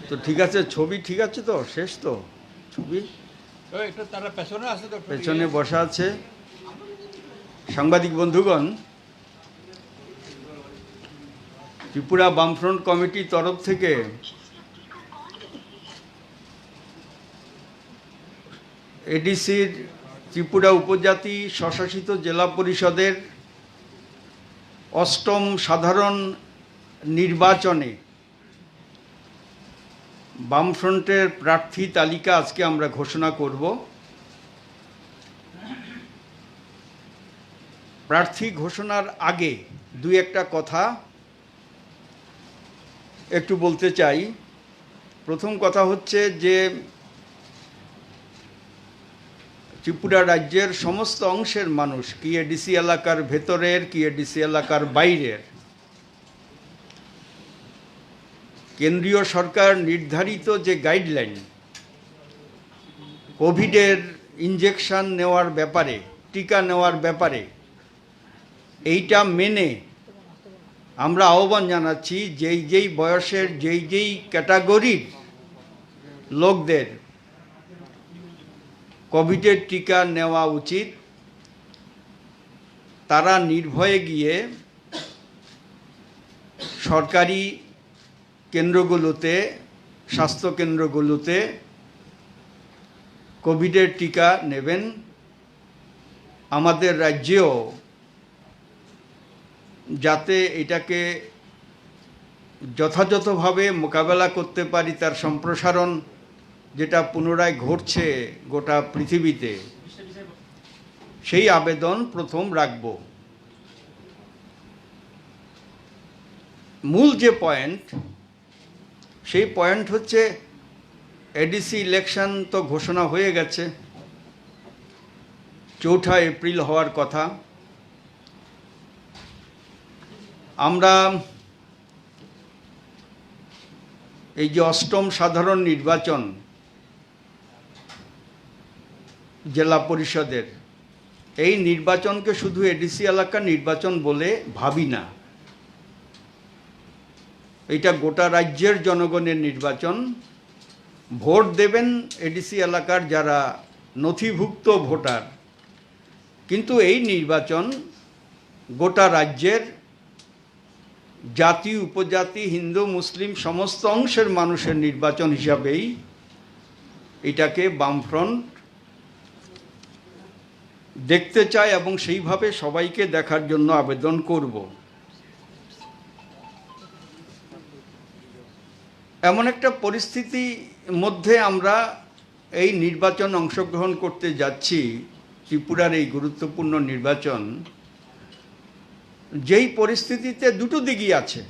তো ঠিক আছে, ছবি ঠিক আছে তো, শেষ তো ছবি, পেছনে বসা আছে। সাংবাদিক বন্ধুগণ, ত্রিপুরা বামফ্রন্ট কমিটির তরফ থেকে এডিসির ত্রিপুরা উপজাতি স্বশাসিত জেলা পরিষদের ৮ম সাধারণ নির্বাচনে বামফ্রন্টের প্রার্থী তালিকা আজকে আমরা ঘোষণা করব। প্রার্থী ঘোষণার আগে দুই একটা কথা একটু বলতে চাই। প্রথম কথা হচ্ছে যে ত্রিপুরা রাজ্যের সমস্ত অংশের মানুষ, কি এডিসি এলাকার ভেতরের, কি এডিসি এলাকার বাইরের, কেন্দ্রীয় সরকার নির্ধারিত যে গাইডলাইন কোভিডের ইনজেকশন নেওয়ার ব্যাপারে, টিকা নেওয়ার ব্যাপারে, এইটা মেনে আমরা আহ্বান জানাচ্ছি যেই যেই বয়সের যেই যেই ক্যাটাগরির লোকদের কোভিডের টিকা নেওয়া উচিত, তারা নির্ভয়ে গিয়ে সরকারি কেন্দ্রগুলোতে, স্বাস্থ্যকেন্দ্রগুলোতে কোভিডের টিকা নেবেন। আমাদের রাজ্যেও যাতে এটাকে যথাযথভাবে মোকাবেলা করতে পারি, তার সম্প্রসারণ যেটা পুনরায় ঘটছে গোটা পৃথিবীতে, সেই আবেদন প্রথম রাখব। মূল যে পয়েন্ট, সেই পয়েন্ট হচ্ছে এডিসি ইলেকশন তো ঘোষণা হয়ে গেছে, ৪ এপ্রিল হওয়ার কথা। আমরা এই যে ৮ম সাধারণ নির্বাচন জেলা পরিষদের, এই নির্বাচনকে শুধু এডিসি এলাকার নির্বাচন বলে ভাবি না। এটা গোটা রাজ্যের জনগণের নির্বাচন। ভোট দেবেন এডিসি এলাকার যারা নথিভুক্ত ভোটার, কিন্তু এই নির্বাচন গোটা রাজ্যের জাতি, উপজাতি, হিন্দু, মুসলিম সমস্ত অংশের মানুষের নির্বাচন হিসাবেই এটাকে বামফ্রন্ট দেখতে চায় এবং সেইভাবে সবাইকে দেখার জন্য আবেদন করব। এমন একটা পরিস্থিতির মধ্যে আমরা এই নির্বাচন অংশগ্রহণ করতে যাচ্ছি, ত্রিপুরার এই গুরুত্বপূর্ণ নির্বাচন, যেই পরিস্থিতিতে দুটো দিকই আছে,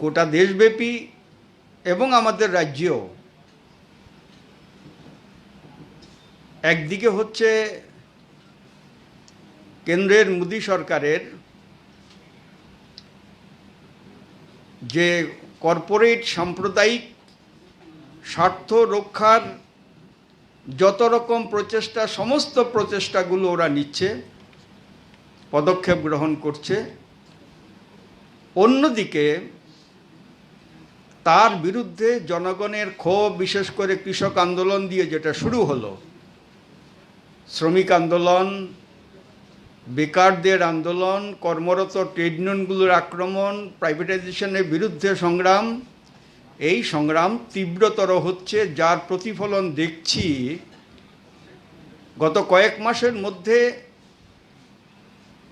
গোটা দেশব্যাপী এবং আমাদের রাজ্যেও। একদিকে হচ্ছে কেন্দ্রের মোদী সরকারের যে কর্পোরেট সাম্প্রদায়িক স্বার্থ রক্ষার যত রকম প্রচেষ্টা, সমস্ত প্রচেষ্টাগুলো ওরা নিচ্ছে, পদক্ষেপ গ্রহণ করছে। অন্যদিকে তার বিরুদ্ধে জনগণের ক্ষোভ, বিশেষ করে কৃষক আন্দোলন দিয়ে যেটা শুরু হলো, শ্রমিক আন্দোলন, বেকারদের আন্দোলন, কর্মরত ট্রেড ইউনিয়নগুলোর আক্রমণ, প্রাইভেটাইজেশনের বিরুদ্ধে সংগ্রাম, এই সংগ্রাম তীব্রতর হচ্ছে, যার প্রতিফলন দেখছি গত কয়েক মাসের মধ্যে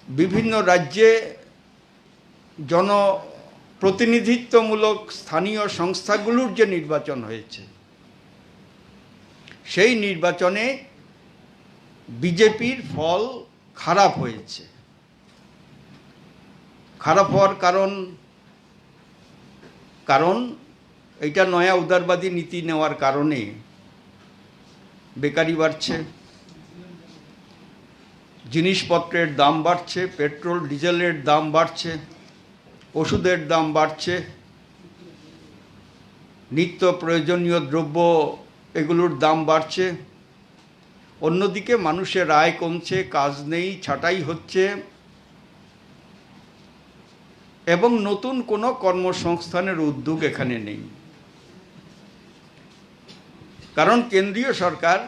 বিভিন্ন রাজ্যে জনপ্রতিনিধিত্বমূলক স্থানীয় সংস্থাগুলোর যে নির্বাচন হয়েছে, সেই নির্বাচনে বিজেপির ফল খারাপ হয়েছে। খারাপ হওয়ার কারণ এইটা নয়া উদারবাদী নীতি নেওয়ার কারণে বেকারি বাড়ছে, জিনিসপত্রের দাম বাড়ছে, পেট্রোল ডিজেলের দাম বাড়ছে, ওষুধের দাম বাড়ছে, নিত্য প্রয়োজনীয় দ্রব্য এগুলোর দাম বাড়ছে। অন্যদিকে মানুষের আয় কমছে, কাজ নেই, ছাঁটাই হচ্ছে এবং নতুন কোনো কর্মসংস্থানের উদ্যোগ এখানে নেই। কারণ কেন্দ্রীয় সরকার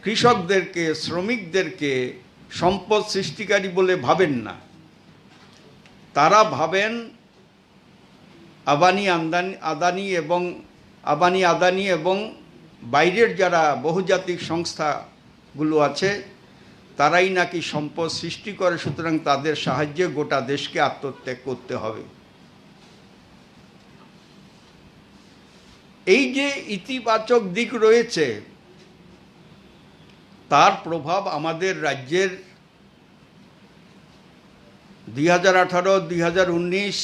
কৃষকদেরকে, শ্রমিকদেরকে সম্পদ সৃষ্টিকারী বলে ভাবেন না। তারা ভাবেন আদানি আদানি এবং বাইরের যারা বহুজাতিক সংস্থাগুলো আছে তারাই নাকি সম্পদ সৃষ্টি করে, সুতরাং তাদের সাহায্যে গোটা দেশকে আত্মত্যাগ করতে হবে। এই যে ইতিবাচক দিক রয়েছে তার প্রভাব আমাদের রাজ্যের 2018-2019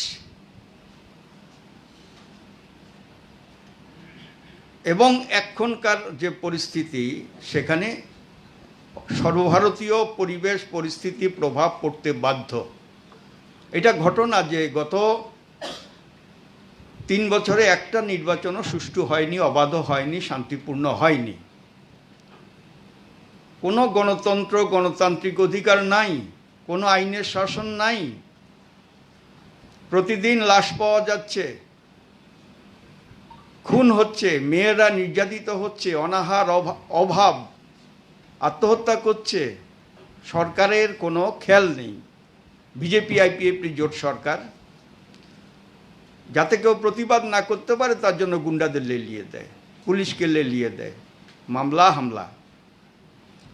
এবং এখনকার যে পরিস্থিতি সেখানে সর্বভারতীয় পরিবেশ পরিস্থিতি প্রভাব পড়তে বাধ্য। এটা ঘটনা যে গত 3 বছরে একটা নির্বাচনও সুষ্ঠু হয়নি, অবাধ হয়নি, শান্তিপূর্ণ হয়নি। কোনো গণতন্ত্র, গণতান্ত্রিক অধিকার নাই, কোনো আইনের শাসন নাই, প্রতিদিন লাশ পাওয়া যাচ্ছে, খুন হচ্ছে, মেয়েরা নির্যাতিত হচ্ছে, অনাহার, অভাব, আত্মহত্যা করছে, সরকারের কোনো খেয়াল নেই। বিজেপি আইপিএফটি জোট সরকার, যাতে কেউ প্রতিবাদ না করতে পারে তার জন্য গুন্ডাদের লেলিয়ে দেয়, পুলিশকে লেলিয়ে দেয়, মামলা হামলা।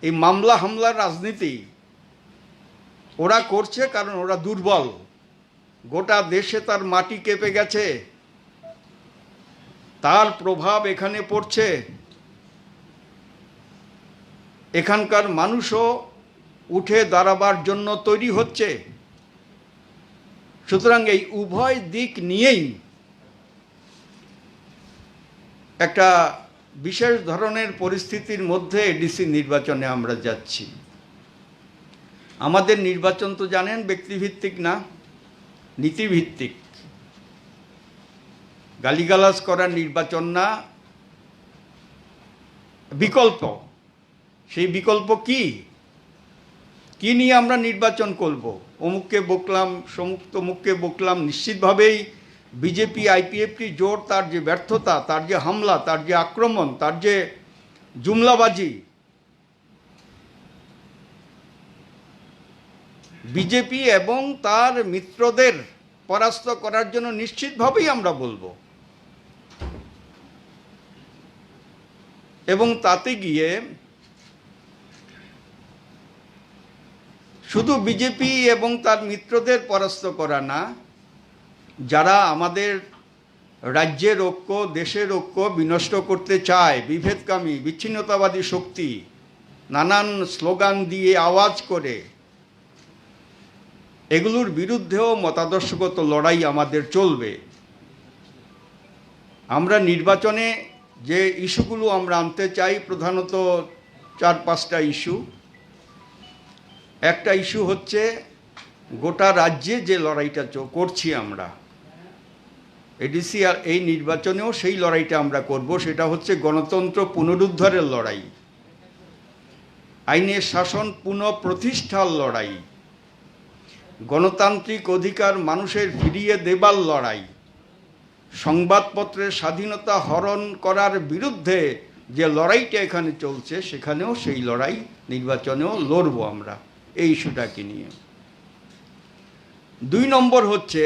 এই মামলা হামলার রাজনীতি ওরা করছে কারণ ওরা দুর্বল। গোটা দেশে তার মাটি কেঁপে গেছে, তার প্রভাব এখানে পড়ছে। এখানকার মানুষও উঠে দাঁড়াবার জন্য তৈরি হচ্ছে। সুতরাং এই উভয় দিক নিয়েই একটা বিশেষ ধরনের পরিস্থিতির মধ্যে এডিসি নির্বাচনে আমরা যাচ্ছি। আমাদের নির্বাচন তো জানেন ব্যক্তিভিত্তিক না, নীতিভিত্তিক। গালিগালাজ করার নির্বাচন না, বিকল্প। সেই বিকল্প কি নিয়ে আমরা নির্বাচন করব? অমুককে বকলাম, তমুককে বকলাম। নিশ্চিতভাবেই বিজেপি আইপিএফটি জোট, তার যে ব্যর্থতা, তার যে হামলা, তার যে আক্রমণ, তার যে জুমলাবাজি, বিজেপি এবং তার মিত্রদের পরাস্ত করার জন্য নিশ্চিতভাবেই আমরা বলবো। এবং তাতে গিয়ে শুধু বিজেপি এবং তার মিত্রদের পরাস্ত করা না, যারা আমাদের রাজ্যের ঐক্য, দেশের ঐক্য বিনষ্ট করতে চায়, বিভেদকামী, বিচ্ছিন্নতাবাদী শক্তি নানান স্লোগান দিয়ে, আওয়াজ করে, এগুলোর বিরুদ্ধেও মতাদর্শগত লড়াই আমাদের চলবে। আমরা নির্বাচনে যে ইস্যুগুলো আমরা আনতে চাই, প্রধানত 4-5টা ইস্যু। একটা ইস্যু হচ্ছে গোটা রাজ্যে যে লড়াইটা করছি আমরা, এডিসি আর এই নির্বাচনেও সেই লড়াইটা আমরা করব। সেটা হচ্ছে গণতন্ত্র পুনরুদ্ধারের লড়াই, আইনের শাসন পুনঃপ্রতিষ্ঠার লড়াই, গণতান্ত্রিক অধিকার মানুষের ফিরিয়ে দেবার লড়াই, সংবাদপত্রের স্বাধীনতা হরণ করার বিরুদ্ধে যে লড়াইটা এখানে চলছে সেখানেও সেই লড়াই নির্বাচনেও লড়ব আমরা এই ইস্যুটাকে নিয়ে। 2 নম্বর হচ্ছে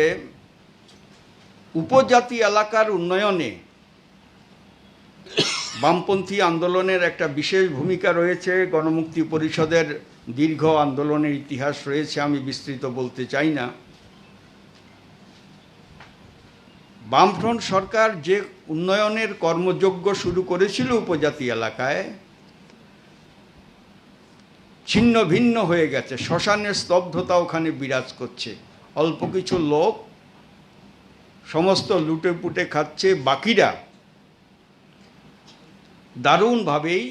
উপজাতি এলাকার উন্নয়নে বামপন্থী আন্দোলনের একটা বিশেষ ভূমিকা রয়েছে। গণমুক্তি পরিষদের দীর্ঘ আন্দোলনের ইতিহাস রয়েছে, আমি বিস্তৃত বলতে চাই না। বামফ্রন্ট সরকার যে উন্নয়নের কর্মযজ্ঞ শুরু করেছিল উপজাতি এলাকায়, ছিন্ন ভিন্ন হয়ে গেছে। শ্মশানের স্তব্ধতা ওখানে বিরাজ করছে। অল্প কিছু লোক সমস্ত লুটে পুটে খাচ্ছে, বাকিরা দারুণভাবেই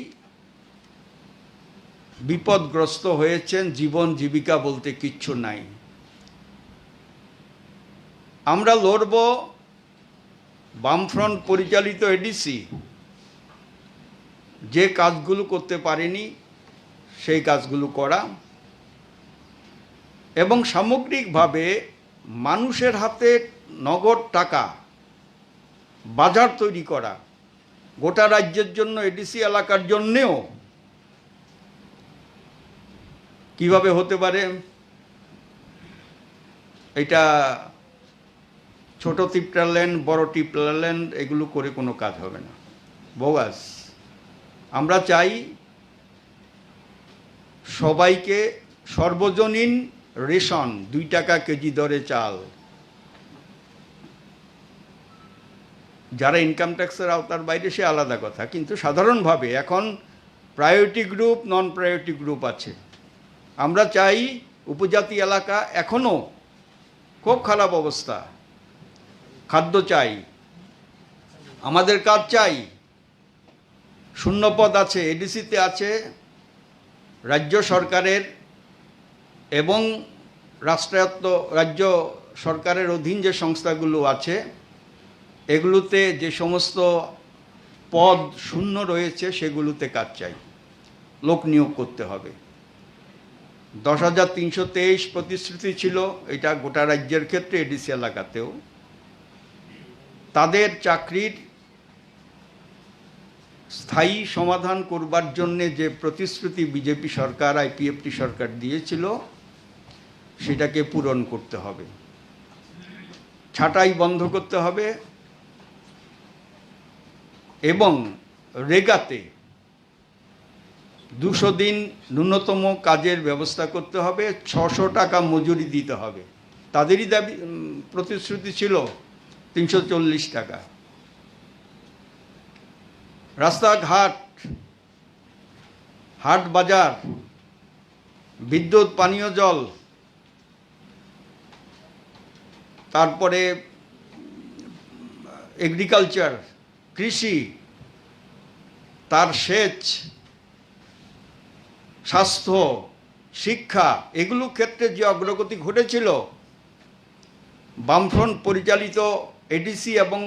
বিপদগ্রস্ত হয়েছেন। জীবন জীবিকা বলতে কিচ্ছু নাই। আমরা লড়ব বামফ্রন্ট পরিচালিত এডিসি যে কাজগুলো করতে পারেনি সেই কাজগুলো করা এবং সামগ্রিকভাবে মানুষের হাতে নগদ টাকা বাজার তৈরি করা, গোটা রাজ্যের জন্য, এডিসি এলাকার জন্যেও কিভাবে হতে পারে। এটা ছোট টিপটারল্যান্ড, বড় টিপটারল্যান্ড এগুলো করে কোনো কাজ হবে না, বোগাস। আমরা চাই সবাইকে সর্বজনীন রেশন, 2 টাকা কেজি দরে চাল। যারা ইনকাম ট্যাক্সের আওতার বাইরে সে আলাদা কথা, কিন্তু সাধারণভাবে এখন প্রায়োরিটি গ্রুপ, নন প্রায়োরিটি গ্রুপ আছে। আমরা চাই উপজাতি এলাকা এখনও খুব খারাপ অবস্থা, খাদ্য চাই, আমাদের কাজ চাই। শূন্যপদ আছে, এডিসিতে আছে, রাজ্য সরকারের এবং রাষ্ট্রায়ত্ত রাজ্য সরকারের অধীন যে সংস্থাগুলো আছে এগুলোতে যে সমস্ত পদ শূন্য রয়েছে সেগুলোতে কাজ চাই, লোক নিয়োগ করতে হবে। 10,323 প্রতিশ্রুতি ছিল, এটা গোটা রাজ্যের ক্ষেত্রে, এডিসি এলাকাতেও। তাদের চাকরির স্থায়ী সমাধান করবার জন্যে যে প্রতিশ্রুতি বিজেপি সরকার, আইপিএফটি সরকার দিয়েছিল সেটাকে পূরণ করতে হবে। ছাঁটাই বন্ধ করতে হবে এবং রেগাতে 200 দিন ন্যূনতম কাজের ব্যবস্থা করতে হবে, 600 টাকা মজুরি দিতে হবে। তাদেরই দাবি, প্রতিশ্রুতি ছিল 340 টাকা। রাস্তাঘাট, হাট বাজার, বিদ্যুৎ, পানীয় জল, তারপরে এগ্রিকালচার, কৃষি, তার সেচ, স্বাস্থ্য, শিক্ষা, এগুলো ক্ষেত্রে যে অগ্রগতি ঘটেছিল বামফ্রন্ট পরিচালিত এডিসি এবং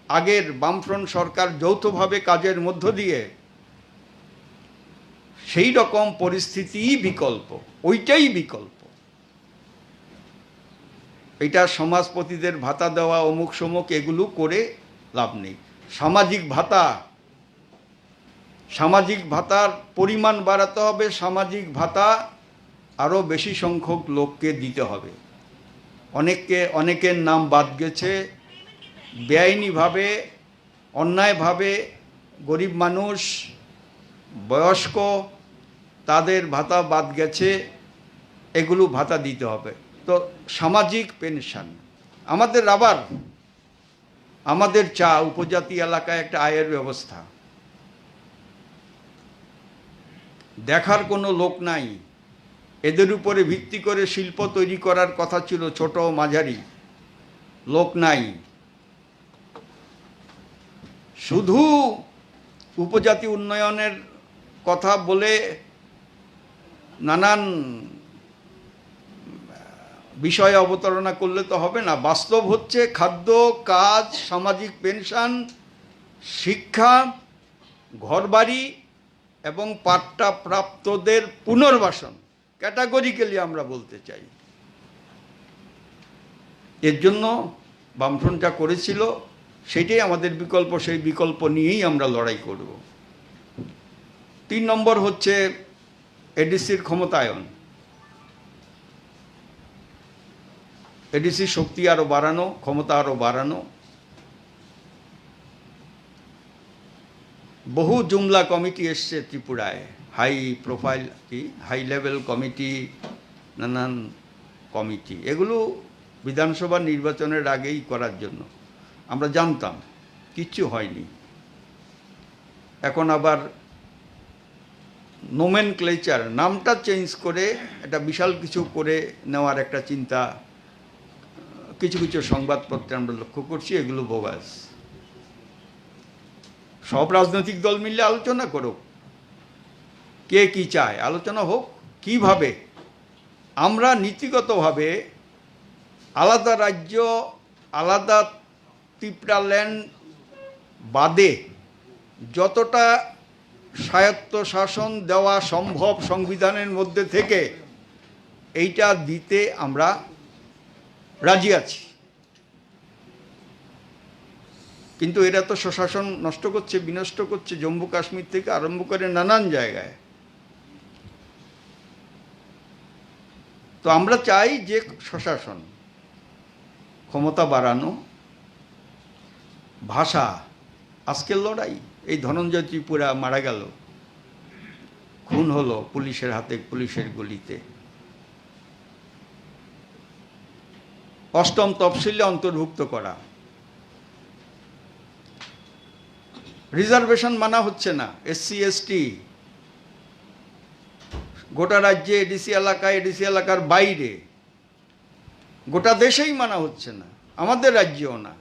আগের বামফ্রন্ট সরকার যৌথভাবে কাজের মধ্য দিয়ে, সেই রকম পরিস্থিতিই বিকল্প, ওইটাই বিকল্প। এটা সমাজপতিদের ভাতা দেওয়া, অমুক সমুক এগুলো করে লাভ নেই। সামাজিক ভাতা, সামাজিক ভাতার পরিমাণ বাড়াতে হবে, সামাজিক ভাতা আরও বেশি সংখ্যক লোককে দিতে হবে। অনেকের নাম বাদ গেছে, বেআইনিভাবে, অন্যায়ভাবে গরিব মানুষ, বয়স্ক, তাদের ভাতা বাদ গেছে, এগুলো ভাতা দিতে হবে। তো সামাজিক পেনশন আমাদের চা উপজাতি এলাকায় একটা আয়ের ব্যবস্থা। দেখার কোনো লোক নাই, এদের উপরে ভিত্তি করে শিল্প তৈরি করার কথা ছিল, ছোট মাঝারি, লোক নাই। শুধু উপজাতি উন্নয়নের কথা বলে নানান বিষয়ে অবতারণা করলে তো হবে না। বাস্তব হচ্ছে খাদ্য, কাজ, সামাজিক পেনশন, শিক্ষা, ঘরবাড়ি এবং পাট্টা প্রাপ্তদের পুনর্বাসন, ক্যাটাগরিক্যালি আমরা বলতে চাই। এর জন্য বামফ্রন্ট যা করেছিল সেটাই আমাদের বিকল্প, সেই বিকল্প নিয়েই আমরা লড়াই করব। 3 নম্বর হচ্ছে এডিসির ক্ষমতায়ন। এডিসির শক্তি আরও বাড়ানো, ক্ষমতা আরও বাড়ানো। বহু জুমলা কমিটি এসছে ত্রিপুরায়, high profile, high level committee, নানান কমিটি, এগুলো বিধানসভা নির্বাচনের আগেই করার জন্য। আমরা জানতাম কিচ্ছু হয়নি। এখন আবার নোমেনক্লেচার, নামটা চেঞ্জ করে একটা বিশাল কিছু করে নেওয়ার একটা চিন্তা কিছু কিছু সংবাদপত্রে আমরা লক্ষ্য করছি, এগুলো বোগাস। সব রাজনৈতিক দল মিলে আলোচনা করুক, কে কি চায়, আলোচনা হোক কিভাবে আমরা নীতিগতভাবে আলাদা রাজ্য, আলাদা ত্রিপুরাল্যান্ড বাদে যতটা স্বায়ত্ত শাসন দেওয়া সম্ভব সংবিধানের মধ্যে থেকে, এইটা দিতে আমরা রাজি আছি। কিন্তু এরা তো স্বশাসন নষ্ট করছে, বিনষ্ট করছে, জম্মু কাশ্মীর থেকে আরম্ভ করে নানান জায়গায়। তো আমরা চাই যে স্বশাসন, ক্ষমতা বাড়ানো, ভাষা। আজকের লড়াই, এই ধনঞ্জয় ত্রিপুরা মারা গেল, খুন হলো পুলিশের হাতে, পুলিশের গুলিতে। অষ্টম তফসিলে অন্তর্ভুক্ত করা, রিজার্ভেশন মানা হচ্ছে না, এসসি এসটি গোটা রাজ্যে, এডিসি এলাকায়, এডিসি এলাকার বাইরে, গোটা দেশেই মানা হচ্ছে না, আমাদের রাজ্যেও না।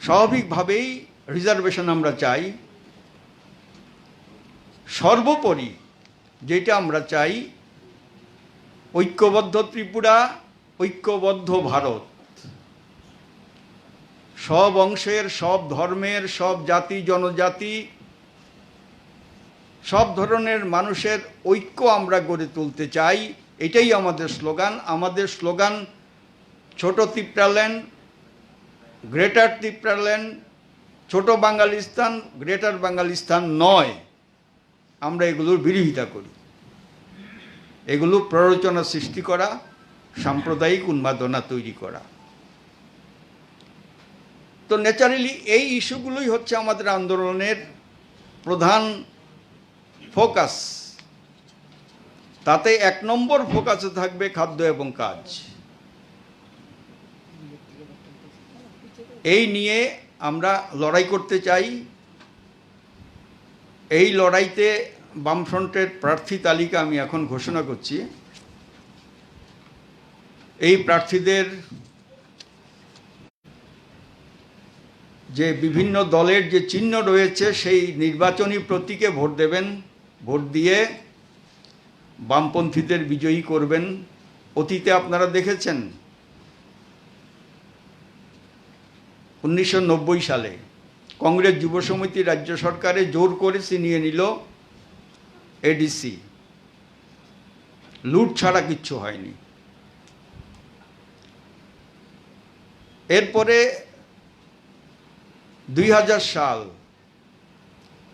স্বাভাবিকভাবেই রিজার্ভেশন আমরা চাই। সর্বোপরি যেটা আমরা চাই, ঐক্যবদ্ধ ত্রিপুরা, ঐক্যবদ্ধ ভারত। সব অংশের, সব ধর্মের, সব জাতি জনজাতি, সব ধরনের মানুষের ঐক্য আমরা গড়ে তুলতে চাই। এটাই আমাদের স্লোগান। আমাদের স্লোগান ছোট ত্রিপুরাল্যান্ড, গ্রেটার ত্রিপুরাল্যান্ড, ছোট বাঙালিস্তান, গ্রেটার বাঙালিস্তান নয়। আমরা এগুলোর বিরোধিতা করি। এগুলো প্ররোচনা সৃষ্টি করা, সাম্প্রদায়িক উন্মাদনা তৈরি করা। তো ন্যাচারালি এই ইস্যুগুলোই হচ্ছে আমাদের আন্দোলনের প্রধান ফোকাস। তাতে 1 নম্বর ফোকাসে থাকবে খাদ্য এবং কাজ। এই নিয়ে আমরা লড়াই করতে চাই। এই লড়াইতে বামফ্রন্টের প্রার্থী তালিকা আমি এখন ঘোষণা করছি। এই প্রার্থীদের যে বিভিন্ন দলের যে চিহ্ন রয়েছে, সেই নির্বাচনী প্রতীকে ভোট দেবেন। ভোট দিয়ে বামপন্থীদের বিজয়ী করবেন। অতীতে আপনারা দেখেছেন 1990 সালে কংগ্রেস যুব সমিতি রাজ্য সরকারে জোর করে ছিনিয়ে নিল এডিসি। লুট ছাড়া কিচ্ছু হয়নি। এরপরে 2000 সাল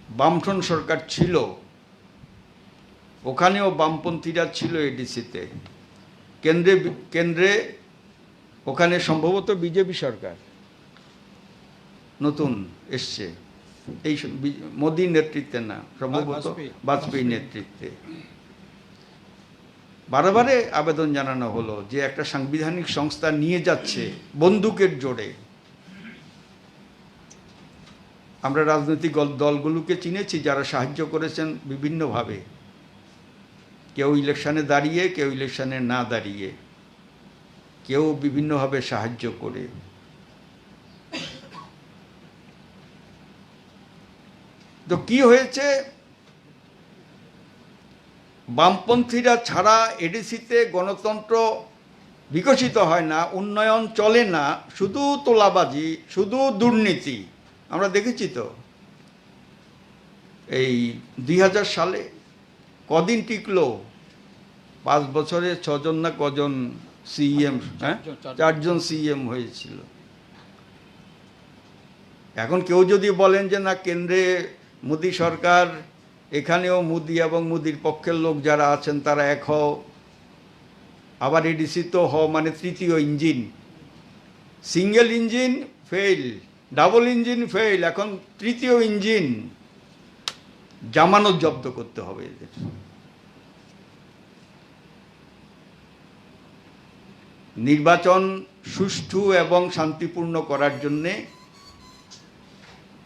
বামফ্রন্ট সরকার ছিল, ওখানেও বামপন্থীরা ছিল এডিসিতে। কেন্দ্রে ওখানে সম্ভবত বিজেপি সরকার নতুন এসছে, এই মোদীর নেতৃত্বে না, সম্ভবত বাজপেয়ী নেতৃত্বে। বারবারে আবেদন জানানো হলো যে একটা সাংবিধানিক সংস্থা নিয়ে যাচ্ছে বন্দুকের জোরে। আমরা রাজনৈতিক দলগুলোকে চিনেছি যারা সাহায্য করেছেন বিভিন্নভাবে, কেউ ইলেকশনে দাঁড়িয়ে, কেউ ইলেকশনে না দাঁড়িয়ে, কেউ বিভিন্নভাবে সাহায্য করে। তো কি হয়েছে, বামপন্থীরা ছাড়া এডিসিতে গণতন্ত্র বিকশিত হয় না, উন্নয়ন চলে না, শুধু তোলাবাজি, শুধু দুর্নীতি। আমরা দেখেছি তো এই 2000 সালে কদিন টিকলো? 5 বছরে 6 জন না কজন সিএম, 4 জন সিএম হয়েছিল। এখন কেউ যদি বলেন যে না, কেন্দ্রে মোদী সরকার, এখানেও মোদী এবং মোদীর পক্ষের লোক যারা আছেন তারা এক হও, আবার এডিসি তো মানে তৃতীয় engine. Single engine fail, double engine fail, এখন তৃতীয় ইঞ্জিন। জামানত জব্দ করতে হবে এদের। নির্বাচন সুষ্ঠু এবং শান্তিপূর্ণ করার জন্যে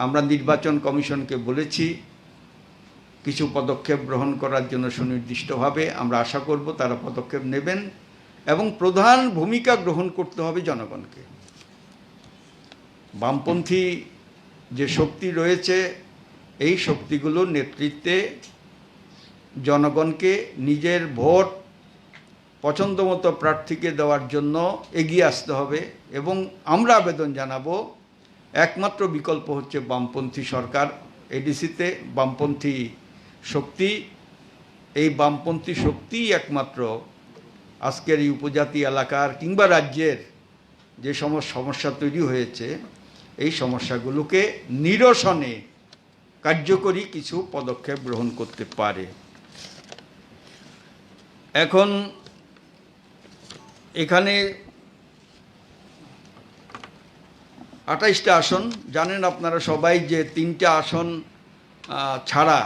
আমরা নির্বাচন কমিশনকে বলেছি কিছু পদক্ষেপ গ্রহণ করার জন্য সুনির্দিষ্টভাবে। আমরা আশা করব তারা পদক্ষেপ নেবেন এবং প্রধান ভূমিকা গ্রহণ করতে হবে জনগণকে। বামপন্থী যে শক্তি রয়েছে, এই শক্তিগুলোর নেতৃত্বে জনগণকে নিজের ভোট পছন্দমতো প্রার্থীকে দেওয়ার জন্য এগিয়ে আসতে হবে। এবং আমরা আবেদন জানাবো একমাত্র বিকল্প হচ্ছে বামপন্থী সরকার, এডিসিতে বামপন্থী শক্তি। এই বামপন্থী শক্তিই একমাত্র আজকের এই উপজাতি এলাকার কিংবা রাজ্যের যে সমস্যা তৈরি হয়েছে এই সমস্যাগুলোকে নিরসনে কার্যকরী কিছু পদক্ষেপ গ্রহণ করতে পারে। এখন এখানে 28টা আসন, জানেন আপনারা সবাই যে 3টা আসন ছাড়া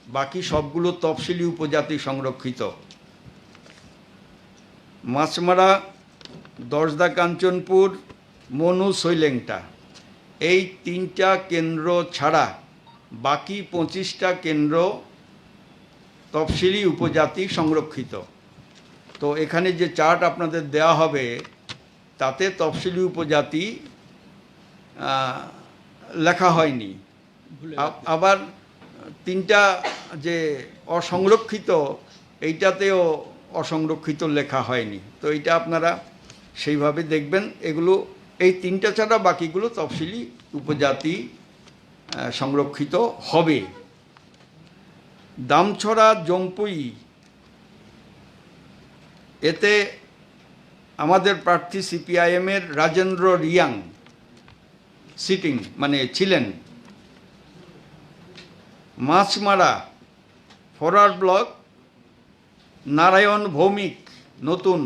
বাকি সবগুলো তফসিলি উপজাতি সংরক্ষিত। মাছমারা, দশদা কাঞ্চনপুর, মনু, সৈলেংটা, এই 3টা কেন্দ্র ছাড়া বাকি 25টা কেন্দ্র তফসিলি উপজাতি সংরক্ষিত। তো এখানে যে চার্ট আপনাদের দেয়া হবে তাতে তফসিলি উপজাতি লেখা হয়নি। আবার 3টা যে অসংরক্ষিত এইটাতেও অসংরক্ষিত লেখা হয়নি। তো এটা আপনারা সেইভাবে দেখবেন। এগুলো এই 3টা ছাড়া বাকিগুলো তফসিলি উপজাতি সংরক্ষিত হবে। দামছড়া, জম্পুই, এতে আমাদের প্রার্থী সিপিআইএমের রাজেন্দ্র রিয়াং সিটিং ছিলেন। মাছমারা ফরওয়ার্ড ব্লক নারায়ণ ভৌমিক নতুন।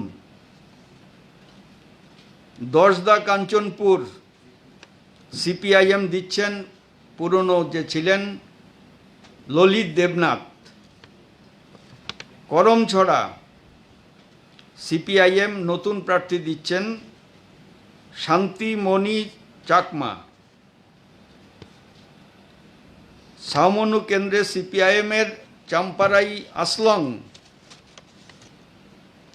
দশদা কাঞ্চনপুর সিপিআইএম দিচ্ছেন পুরনো যে ছিলেন ললিত দেবনাথ। করমছড়া সিপিআইএম নতুন প্রার্থী দিচ্ছেন শান্তিমণি চাকমা। সামনু কেন্দ্রে সিপিআইএমের চাম্পারাই আসলং,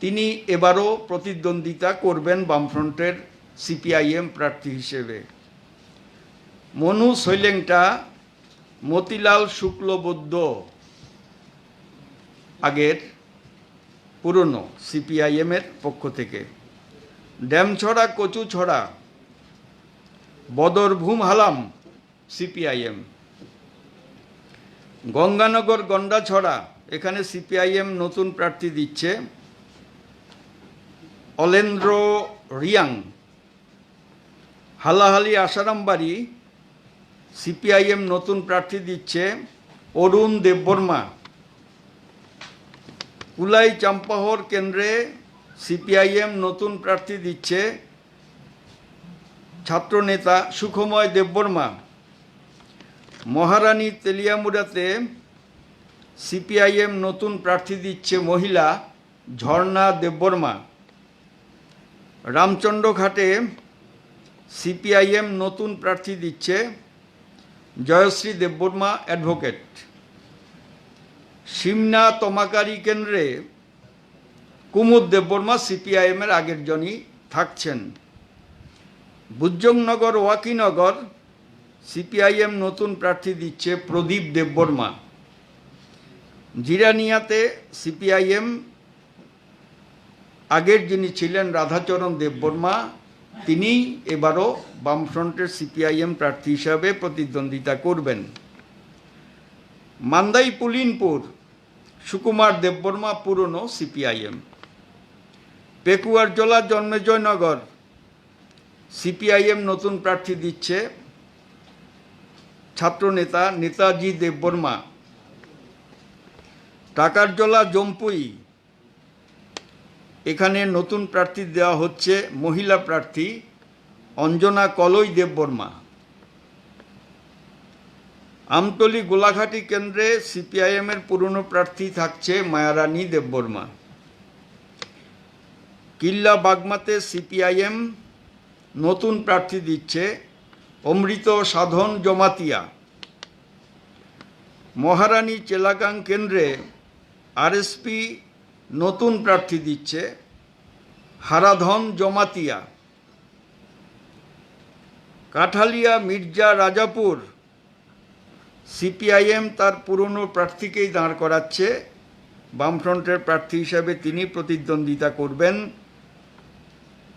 তিনি এবারও প্রতিদ্বন্দ্বিতা করবেন বামফ্রন্টের সিপিআইএম প্রার্থী হিসেবে। মনু, সৈলেংটা মতিলাল শুক্লবৈদ্য আগের পুরনো সিপিআইএমের পক্ষ থেকে। ড্যামছড়া, কচুছড়া বদরভূম হালাম সিপিআইএম। গঙ্গানগর, গন্ডাছড়া, এখানে সিপিআইএম নতুন প্রার্থী দিচ্ছে অলেন্দ্র রিয়াং। হালাহালি, আসারামবাড়ি, সিপিআইএম নতুন প্রার্থী দিচ্ছে অরুণ দেববর্মা। কুলাই চাম্পাহর কেন্দ্রে সিপিআইএম নতুন প্রার্থী দিচ্ছে ছাত্রনেতা সুখময় দেববর্মা। মহারানী তেলিয়ামুড়াতে সিপিআইএম নতুন প্রার্থী দিচ্ছে মহিলা ঝর্ণা দেববর্মা। রামচন্দ্রঘাটে সিপিআইএম নতুন প্রার্থী দিচ্ছে জয়শ্রী দেববর্মা অ্যাডভোকেট। সিমনা তমাকারি কেন্দ্রে কুমুদ দেববর্মা সিপিআইএমের আগের জনই থাকছেন। বুজ্জংনগর, ওয়াকিনগর সিপিআইএম নতুন প্রার্থী দিচ্ছে প্রদীপ দেববর্মা। জিরানিয়াতে সিপিআইএম আগের যিনি ছিলেন রাধাচরণ দেববর্মা, তিনি এবারও বামফ্রন্টের সিপিআইএম প্রার্থী হিসাবে প্রতিদ্বন্দ্বিতা করবেন। মান্দাই, পুলিনপুর সুকুমার দেববর্মা পুরনো সিপিআইএম। পেকুয়ারজলা, জন্মেজয়নগর সিপিআইএম নতুন প্রার্থী দিচ্ছে ছাত্রনেতা নেতাজি দেববর্মা। টাকারজলা, জম্পুই, এখানে নতুন প্রার্থী দেওয়া হচ্ছে মহিলা প্রার্থী অঞ্জনা কলই দেববর্মা। আমতলী, গোলাঘাটি কেন্দ্রে সিপিআইএমের পুরনো প্রার্থী থাকছে মায়ারানী দেববর্মা। কিল্লা বাগমাতে সিপিআইএম নতুন প্রার্থী দিচ্ছে অমৃত সাধন জমাতিয়া। মহারানী চেলাগাং কেন্দ্রে আরএসপি নতুন প্রার্থী দিচ্ছে হারাধন জমাতিয়া। কাঠালিয়া, মির্জা রাজাপুর সিপিআইএম তার পুরনো প্রার্থীকেই দাঁড় করাচ্ছে বামফ্রন্টের প্রার্থী হিসাবে। তিনি প্রতিদ্বন্দ্বিতা করবেন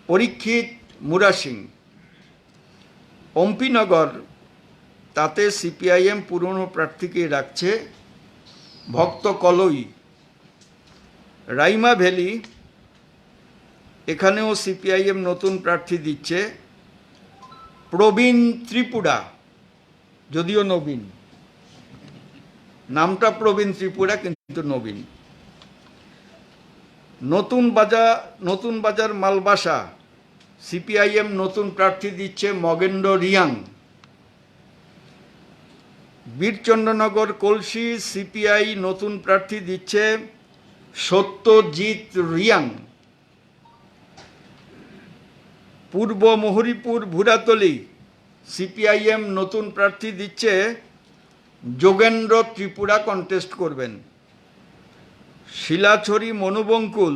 পরীক্ষিত মুরা সিং। অম্পিনগর, তাতে সিপিআইএম পুরনো প্রার্থীকে রাখছে ভক্ত কলই। রাইমা ভ্যালি, এখানেও সিপিআইএম নতুন প্রার্থী দিচ্ছে প্রবীণ ত্রিপুরা, যদিও নবীন, নামটা প্রবীণ ত্রিপুরা কিন্তু নবীন। নতুন বাজার মালবাসা, সিপিআইএম নতুন প্রার্থী দিচ্ছে মগেন্দ্র রিয়াং। বীরচন্দ্রনগর কলসি, সিপিআই নতুন প্রার্থী দিচ্ছে সত্যজিৎ রিয়াং। পূর্ব মহরিপুর ভুরাতলি, সিপিআইএম নতুন প্রার্থী দিচ্ছে যোগেন্দ্র ত্রিপুরা কন্টেস্ট করবেন। শিলাছড়ি মনুবঙ্কুল,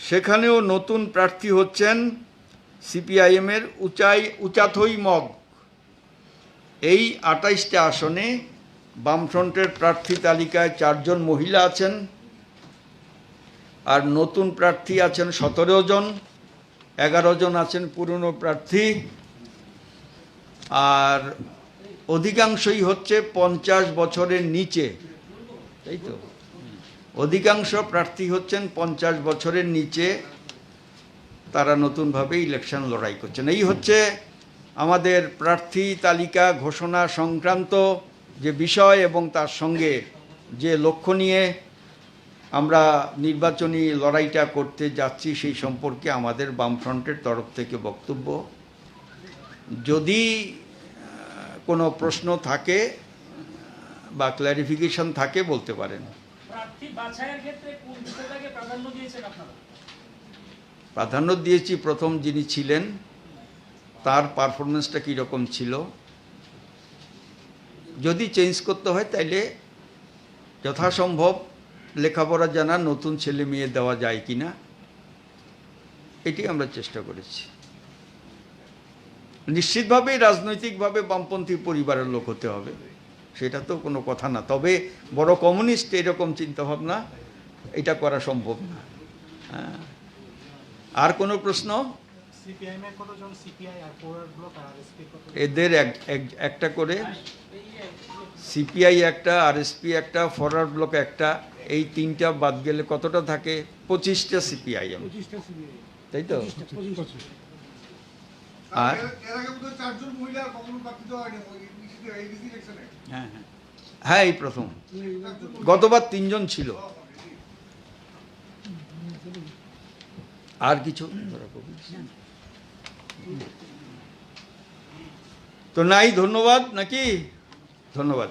সেখানেও নতুন প্রার্থী হচ্ছেন সিপিআইএমের উচাথই মগ। এই 28টা আসনে বামফ্রন্টের প্রার্থী তালিকায় 4 জন মহিলা আছেন, আর নতুন প্রার্থী আছেন 17 জন, 11 জন আছেন পুরনো প্রার্থী, আর অধিকাংশই হচ্ছে 50 বছরের নিচে, তাই তো? অধিকাংশ প্রার্থী হচ্ছেন 50 বছরের নিচে, তারা নতুনভাবে ইলেকশন লড়াই করছেন। এই হচ্ছে আমাদের প্রার্থী তালিকা ঘোষণা সংক্রান্ত যে বিষয় এবং তার সঙ্গে যে লক্ষ্য নিয়ে আমরা নির্বাচনী লড়াইটা করতে যাচ্ছি সেই সম্পর্কে আমাদের বামফ্রন্টের তরফ থেকে বক্তব্য। যদি কোনো প্রশ্ন থাকে বা ক্ল্যারিফিকেশন থাকে বলতে পারেন। প্রার্থী বাছাইয়ের ক্ষেত্রে কোন বিষয়টাকে প্রাধান্য দিয়েছেন আপনারা? প্রাধান্য দিয়েছি প্রথম যিনি ছিলেন তার পারফরমেন্সটা কীরকম ছিল, যদি চেঞ্জ করতে হয় তাইলে যথাসম্ভব লেখাপড়া জানা নতুন ছেলে মেয়ে দেওয়া যায় কিনা, এটি আমরা চেষ্টা করেছি। নিশ্চিতভাবেই রাজনৈতিকভাবে বামপন্থী পরিবারের লোক হতে হবে, সেটা তো কোনো কথা না। তবে বড় কমিউনিস্ট এরকম চিন্তাভাবনা, এটা করা সম্ভব না। হ্যাঁ, আর কোনো প্রশ্ন? এদের একটা করে, সিপিআই একটা, আরএসপি একটা, ফরওয়ার্ড ব্লক একটা, এই 3টা বাদ গেলে কতটা থাকে? 25টা সিপিআইএম, তাই তো? আর হ্যাঁ, এই প্রথম, গতবার 3 জন ছিল। আর কিছু তো নাই? ধন্যবাদ নাকি? ধন্যবাদ।